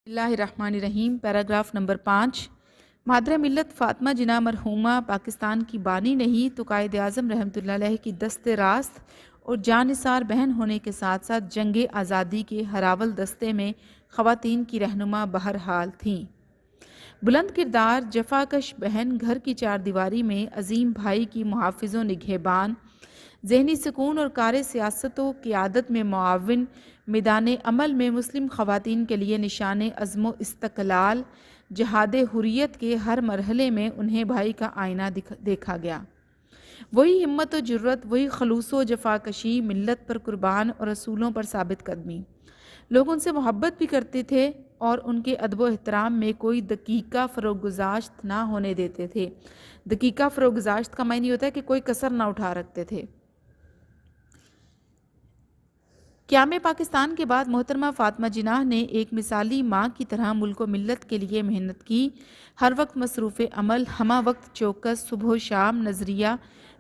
اللہ الرحمن الرحیم۔ Paragraph number 5۔ مادر ملت فاطمہ جناح مرحومہ پاکستان کی بانی نہیں تو قائد اعظم رحمۃ اللہ علیہ کی دست راست اور جانثار بہن ہونے کے ساتھ ساتھ جنگ آزادی کے ہراول دستے میں خواتین کی رہنما بہرحال تھیں۔ بلند کردار جفاکش بہن، گھر کی چار دیواری میں عظیم بھائی کی محافظ و نگہبان، ذہنی سکون اور کار سیاست و قیادت میں معاون، میدان عمل میں مسلم خواتین کے لیے نشان عزم و استقلال، جہاد حریت کے ہر مرحلے میں انہیں بھائی کا آئینہ دیکھا گیا۔ وہی ہمت و جرت، وہی خلوص و جفاکشی، ملت پر قربان اور رسولوں پر ثابت قدمی۔ لوگ ان سے محبت بھی کرتے تھے اور ان کے ادب و احترام میں کوئی دقیقہ فروگزاشت نہ ہونے دیتے تھے۔ دقیقہ فروگزاشت کا معنی ہوتا ہے کہ کوئی کسر نہ اٹھا رکھتے تھے۔ قیام پاکستان کے بعد محترمہ فاطمہ جناح نے ایک مثالی ماں کی طرح ملک و ملت کے لیے محنت کی، ہر وقت مصروف عمل، ہمہ وقت چوکس، صبح و شام نظریہ،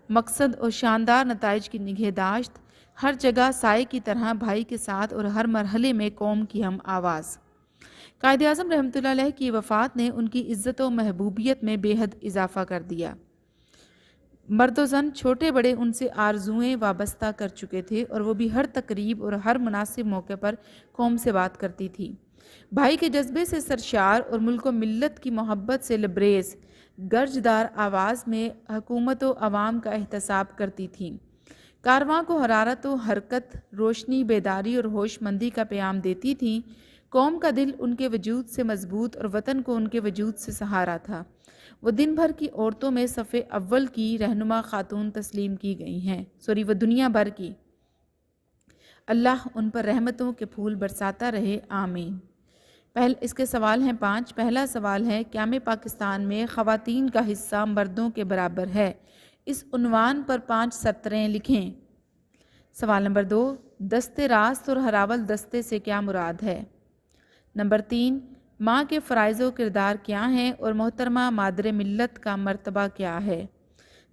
مقصد اور شاندار نتائج کی نگہداشت، ہر جگہ سائے کی طرح بھائی کے ساتھ اور ہر مرحلے میں قوم کی ہم آواز۔ قائد اعظم رحمۃ اللہ علیہ کی وفات نے ان کی عزت و محبوبیت میں بے حد اضافہ کر دیا۔ مرد و زن چھوٹے بڑے ان سے آرزوئیں وابستہ کر چکے تھے اور وہ بھی ہر تقریب اور ہر مناسب موقع پر قوم سے بات کرتی تھی۔ بھائی کے جذبے سے سرشار اور ملک و ملت کی محبت سے لبریز گرجدار آواز میں حکومت و عوام کا احتساب کرتی تھیں۔ کارواں کو حرارت و حرکت، روشنی، بیداری اور ہوش مندی کا پیام دیتی تھیں۔ قوم کا دل ان کے وجود سے مضبوط اور وطن کو ان کے وجود سے سہارا تھا۔ وہ دن بھر کی عورتوں میں صف اول کی رہنما خاتون تسلیم کی گئی ہیں، وہ دنیا بھر کی۔ اللہ ان پر رحمتوں کے پھول برساتا رہے، آمین۔ اس کے سوال ہیں 5۔ پہلا سوال ہے، قیام پاکستان میں خواتین کا حصہ مردوں کے برابر ہے، اس عنوان پر 5 سطریں لکھیں۔ سوال نمبر 2، دست راست اور ہراول دستے سے کیا مراد ہے؟ نمبر 3، ماں کے فرائض و کردار کیا ہیں اور محترمہ مادر ملت کا مرتبہ کیا ہے؟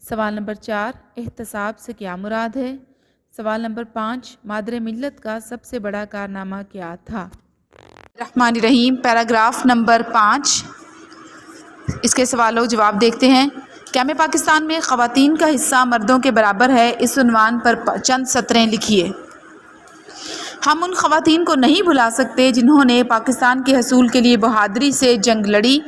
سوال نمبر 4، احتساب سے کیا مراد ہے؟ سوال نمبر 5، مادر ملت کا سب سے بڑا کارنامہ کیا تھا؟ الرحمن الرحیم۔ پیراگراف نمبر 5، اس کے سوال و جواب دیکھتے ہیں۔ قیام پاکستان میں خواتین کا حصہ مردوں کے برابر ہے، اس عنوان پر چند سطریں لکھیے۔ ہم ان خواتین کو نہیں بھلا سکتے جنہوں نے پاکستان کے حصول کے لیے بہادری سے جنگ لڑی۔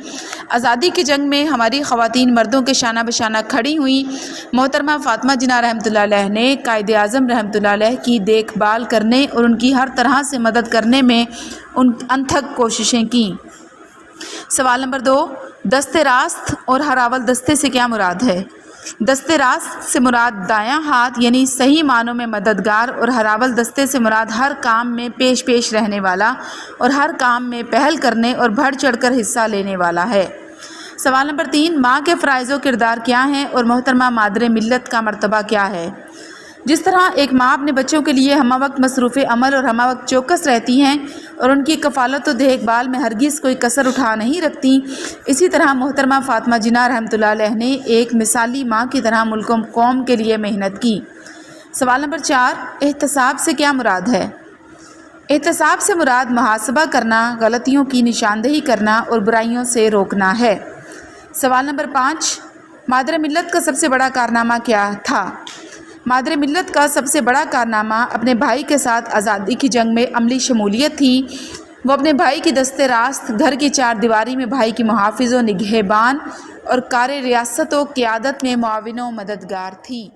آزادی کی جنگ میں ہماری خواتین مردوں کے شانہ بشانہ کھڑی ہوئیں۔ محترمہ فاطمہ جناح رحمۃ اللہ علیہ نے قائد اعظم رحمۃ اللہ علیہ کی دیکھ بھال کرنے اور ان کی ہر طرح سے مدد کرنے میں انتھک کوششیں کیں۔ سوال نمبر 2، دست راست اور ہراول دستے سے کیا مراد ہے؟ دست راست سے مراد دایاں ہاتھ یعنی صحیح معنوں میں مددگار، اور ہراول دستے سے مراد ہر کام میں پیش رہنے والا اور ہر کام میں پہل کرنے اور بڑھ چڑھ کر حصہ لینے والا ہے۔ سوال نمبر 3، ماں کے فرائض و کردار کیا ہیں اور محترمہ مادر ملت کا مرتبہ کیا ہے؟ جس طرح ایک ماں اپنے بچوں کے لیے ہمہ وقت مصروف عمل اور ہمہ وقت چوکس رہتی ہیں اور ان کی کفالت و دیکھ بھال میں ہرگز کوئی کسر اٹھا نہیں رکھتی، اسی طرح محترمہ فاطمہ جناح رحمۃ اللہ علیہ نے ایک مثالی ماں کی طرح ملک و قوم کے لیے محنت کی۔ سوال نمبر 4، احتساب سے کیا مراد ہے؟ احتساب سے مراد محاسبہ کرنا، غلطیوں کی نشاندہی کرنا اور برائیوں سے روکنا ہے۔ سوال نمبر 5، مادر ملت کا سب سے بڑا کارنامہ کیا تھا؟ مادر ملت کا سب سے بڑا کارنامہ اپنے بھائی کے ساتھ آزادی کی جنگ میں عملی شمولیت تھی۔ وہ اپنے بھائی کی دست راست، گھر کی چار دیواری میں بھائی کی محافظ و نگہبان اور کار ریاست و قیادت میں معاون و مددگار تھی۔